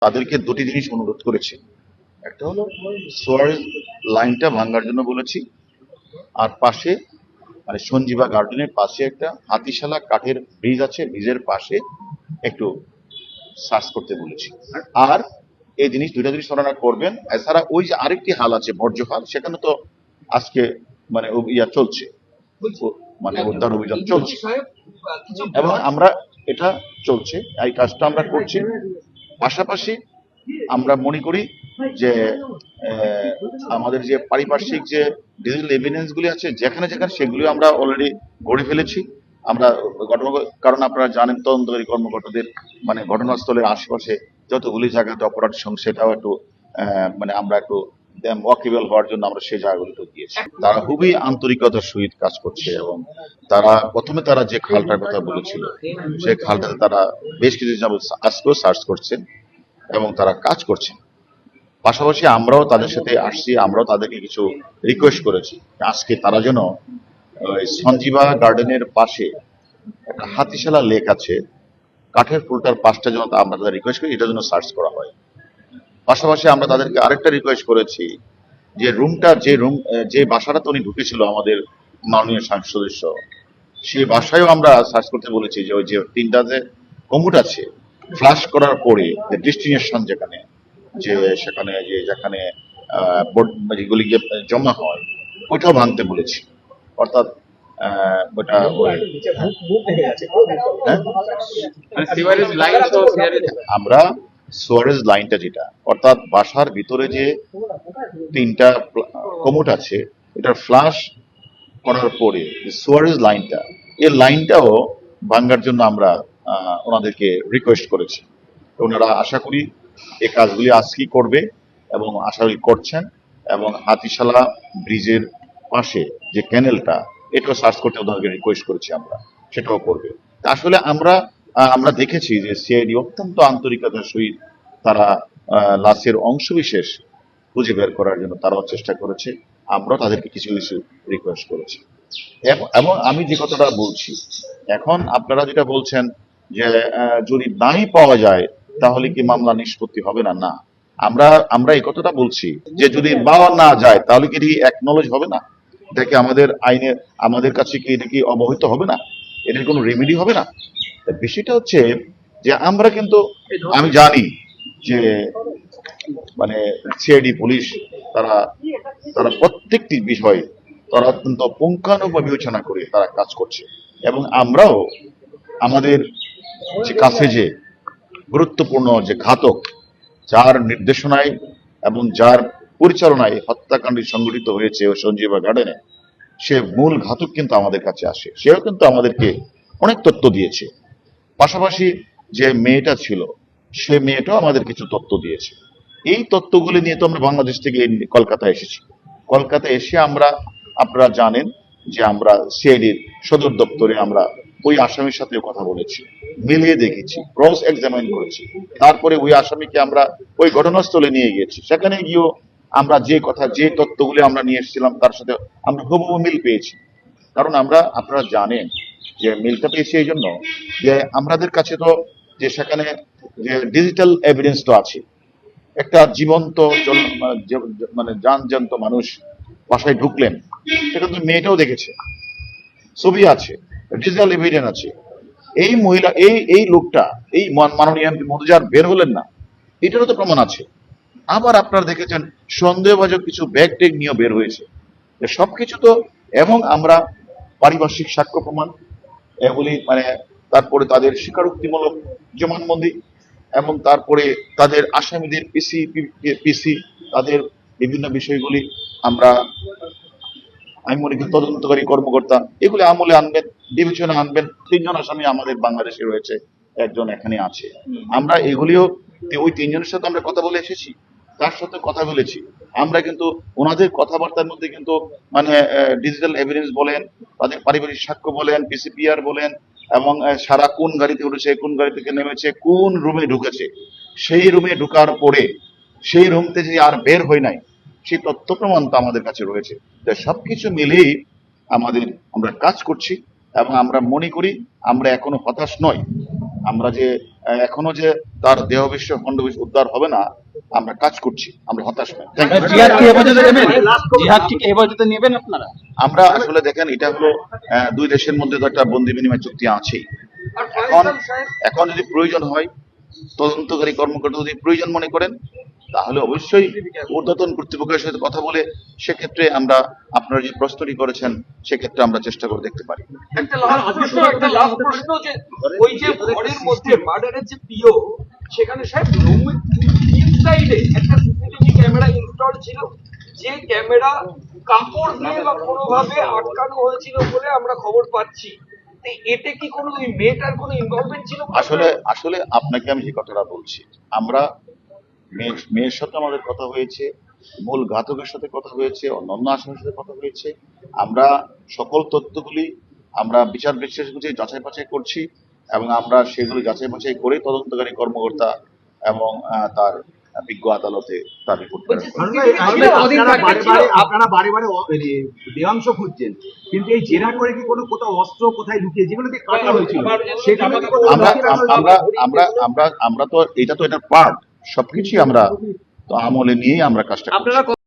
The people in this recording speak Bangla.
তাদেরকে দুটি জিনিস অনুরোধ করেছি। একটা হলো সোয়ারেজ লাইনটা ভাঙার জন্য বলেছি, আর পাশে মানে সঞ্জীবা গার্ডেনের পাশে একটা হাতিশালা কাঠের ব্রিজ আছে, ব্রিজের পাশে একটু সার্চ করতে বলেছি। আর এই দুইটা জিনিস ওনারা করবেন। এছাড়া ওই যে আরেকটি হাল আছে বর্জ্য হাল, সেখানে তো আজকে মানে চলছে, মানে উদ্ধার অভিযান চলছে এবং আমরা এটা চলছে, এই কাজটা আমরা করছি। পাশাপাশি আমরা মনে করি যে আমাদের যে পারিপার্শ্বিক যে ডিজিটাল এভিডেন্স গুলি আছে যেখানে যেখানে, সেগুলি আমরা অলরেডি গড়ে ফেলেছি। আমরা কারণ আপনারা জানেন তদন্তকারী কর্মকর্তাদের মানে ঘটনাস্থলের আশেপাশে যতগুলি জায়গাতে অপরাধ সেটাও একটু মানে আমরা একটু ওয়াকেবল হওয়ার জন্য আমরা সেই জায়গাগুলিতে গিয়েছি। তারা খুবই আন্তরিকতার সহিত কাজ করছে এবং তারা প্রথমে তারা যে খালটার কথা বলেছিল সেই খালটাতে তারা বেশ কিছু যাবত আজকেও সার্চ করছেন এবং তারা কাজ করছেন। পাশাপাশি আমরাও তাদের সাথে আসছি, আমরাও তাদেরকে কিছু রিকোয়েস্ট করেছি আজকে তারা যেন সঞ্জীবা গার্ডেনের পাশে একটা হাতিশালা লেক আছে, কাঠের ফুলটার পাশটা যেন আমরা তাদের রিকোয়েস্ট করি এটা যেন সার্চ করা হয়। পাশাপাশি আমরা তাদেরকে আরেকটা রিকোয়েস্ট করেছি যে যে বাসাটাতে উনি ঢুকেছিল আমাদের মাননীয় সংসদ সদস্য, সেই বাসায়ও আমরা সার্চ করতে বলেছি যে ওই যে তিনটা যে কমুট আছে ফ্লাশ করার পরে যে ডেস্টিনেশন সেখানে যেখানে যেগুলি গিয়ে জমা হয় ওইটাও ভাঙতে বলেছি। অর্থাৎ আমরা সোয়ারেজ লাইনটা যেটা অর্থাৎ বাসার ভিতরে যে তিনটা কমোট আছে এটা ফ্লাশ করার পরে সোয়ারেজ লাইনটা, এই লাইনটাও ভাঙার জন্য আমরা ওনাদেরকে রিকোয়েস্ট করেছি। ওনারা আশা করি এই কাজগুলি আজকেই করবে এবং আশা করি করছেন। এবং হাতিশালা ব্রিজের পাশে যে ক্যানেলটা এটাও সার্চ করতে ওনাদেরকে রিকোয়েস্ট করেছি আমরা, সেটাও করবে। আসলে আমরা দেখেছি যে সিআইডি অত্যন্ত আন্তরিকতার সহিত তারা লাশের অংশবিশেষ খুঁজে বের করার জন্য তারাও চেষ্টা করেছে, আমরাও তাদেরকে কিছু কিছু রিকোয়েস্ট করেছি। এবং আমি যে কথাটা বলছি এখন আপনারা যেটা বলছেন যে যদি নাই পাওয়া যায় তাহলে কি মামলা নিষ্পত্তি হবে না? না, আমরা এই কথাটা বলছি যে যদি পাওয়া না যায় তাহলে কি অ্যাকনলেজ হবে না? এটা কি আমাদের আইনে আমাদের কাছে কি এটা কি অবহিত হবে না? এটার কোনো রেমেডি হবে না? বিষয়টা হচ্ছে যে আমরা কিন্তু আমি জানি যে মানে সিআইডি পুলিশ তারা তারা প্রত্যেকটি বিষয়ে তারা অত্যন্ত পুঙ্খানুপুঙ্খ বিবেচনা করে তারা কাজ করছে এবং আমরাও আমাদের যে কাছে যে গুরুত্বপূর্ণ যে ঘাতক যার নির্দেশনায় এবং যার পরিচালনায় হত্যাকাণ্ড সংঘটিত হয়েছে সঞ্জীবা গার্ডেনে, সে মূল ঘাতক কিন্তু আমাদের কাছে আসে, সেও কিন্তু আমাদেরকে অনেক তথ্য দিয়েছে। পাশাপাশি যে মেয়েটা ছিল সে মেয়েটাও আমাদের কিছু তথ্য দিয়েছে। এই তথ্যগুলি নিয়ে তো আমরা বাংলাদেশ থেকে কলকাতায় এসেছি। কলকাতায় এসে আপনারা জানেন যে আমরা সিআইডির সদর দপ্তরে আমরা ওই আসামির সাথে কথা বলেছি, মিলিয়ে দেখেছি, ক্রস এক্সামিন করেছি। তারপরে ওই আসামিকে আমরা ওই ঘটনাস্থলে নিয়ে গিয়েছি, সেখানে গিয়েও আমরা যে তথ্যগুলি আমরা নিয়ে এসেছিলাম তার সাথে আমরা হুবহু মিল পেয়েছি। কারণ আপনারা জানেন যে মিলটা পেয়েছি এই জন্য যে আমাদের কাছে তো যে সেখানে যে ডিজিটাল এভিডেন্স তো আছে, একটা জীবন্ত মানে জ্যান্ত মানুষ বাসায় ঢুকলেন, সেটা তো মেয়েটাও দেখেছে, ছবি আছে, ডিজিটাল এভিডেন্স আছে। এই মহিলা এই লোকটা এই মাননীয় এমপি মধুজার বের হলেন না, এটারও তো প্রমাণ আছে। আবার আপনারা দেখেছেন সন্দেহভাজন কিছু ব্যাগ টেগ নিয়ে বের হয়েছে, সবকিছু তো। এবং আমরা পারিপার্শ্বিক সাক্ষ্য প্রমাণ এগুলি মানে তারপরে তাদের স্বীকারোক্তিমূলক জবানবন্দি এবং তারপরে তাদের আসামিদের পিসি তাদের বিভিন্ন বিষয়গুলি আমি মনে করি তদন্তকারী কর্মকর্তা এগুলি আমলে আনবেন, বিবেচনা আনবেন। 3 জন আসামি আমাদের বাংলাদেশে রয়েছে, একজন এখানে আছে। আমরা এগুলিও ওই 3 জনের সাথে আমরা কথা বলে এসেছি, তার সাথে কথা বলেছি আমরা, কিন্তু ওনাদের কথাবার্তার মধ্যে কিন্তু মানে ডিজিটাল এভিডেন্স বলেন, তাদের পারিবারিক সাক্ষ্য বলেন, পিসিপিআর বলেন, এবং সারা কোন গাড়িতে উঠেছে, কোন গাড়ি থেকে নেমেছে, কোন রুমে ঢুকেছে, সেই রুমে ঢুকার পরে সেই রুম থেকে আর বের হয় নাই, সেই তথ্য প্রমাণ তো আমাদের কাছে রয়েছে। সবকিছু মিলেই আমরা কাজ করছি এবং আমরা মনে করি আমরা এখনো হতাশ নই। আমরা যে এখনো যে তার দেহবিশ্ব খণ্ডবিশ্ব উদ্ধার হবে না, আমরা কাজ করছি, আমরা হতাশ নই। Thank you. জিহাদকে হেফাজতে নেবেন, জিহাদকে হেফাজতে নেবেন আপনারা? আমরা আসলে দেখেন, এটা হলো দুই দেশের মধ্যে তো একটা বন্দি বিনিময় চুক্তি আছেই। এখন এখন যদি প্রয়োজন হয়, তদন্তকারী কর্মকর্তা যদি প্রয়োজন মনে করেন, তাহলে অবশ্যই ঊর্ধ্বতন কর্তৃপক্ষের সাথে কথা বলে সেক্ষেত্রে আমরা, আপনারা যে প্রশ্নটি করেছেন, সেক্ষেত্রে আমরা চেষ্টা করে দেখতে পারি। একটা লাস্ট প্রশ্ন যে ওই যে ঘরের মধ্যে মার্ডারের যে পিও, সেখানে সাহেব রুমের ইনসাইডে একটা সিসিটিভি ক্যামেরা ইনস্টল ছিল, যে ক্যামেরা কাপড় দিয়ে বা কোনোভাবে আটকানো হয়েছিল বলে আমরা খবর পাচ্ছি। তো এতে কি কোনো ওই মেয়েটার কোনো ইনভলভমেন্ট ছিল? আসলে আসলে আপনাকে আমি যে কথাটা বলছি, আমরা মেয়ের সাথে আমাদের কথা হয়েছে, মূল ঘাতকের সাথে কথা হয়েছে, অন্যান্য আসামির সাথে কথা হয়েছে। আমরা সকল তথ্যগুলি আমরা বিচার বিশ্লেষ বুঝে যাচাই বাছাই করছি, এবং আমরা সেগুলি যাচাই বাছাই করে তদন্তকারী কর্মকর্তা এবং তার বিজ্ঞ আদালতে তার রিপোর্ট প্রেরণ করি। আপনারা বারে বারে দেহাংশ খুঁজছেন, কিন্তু এই জেরা করে কি কোনো কোথাও অস্ত্র কোথায় লুকিয়ে যেগুলো দিয়ে কাটা হয়েছিল সেখানে কি কোনো আমরা আমরা আমরা আমরা আমরা তো এটা তো এটার পার্ট, সবকিছুই আমরা তো আমলে নিয়েই আমরা কাজটা করছি।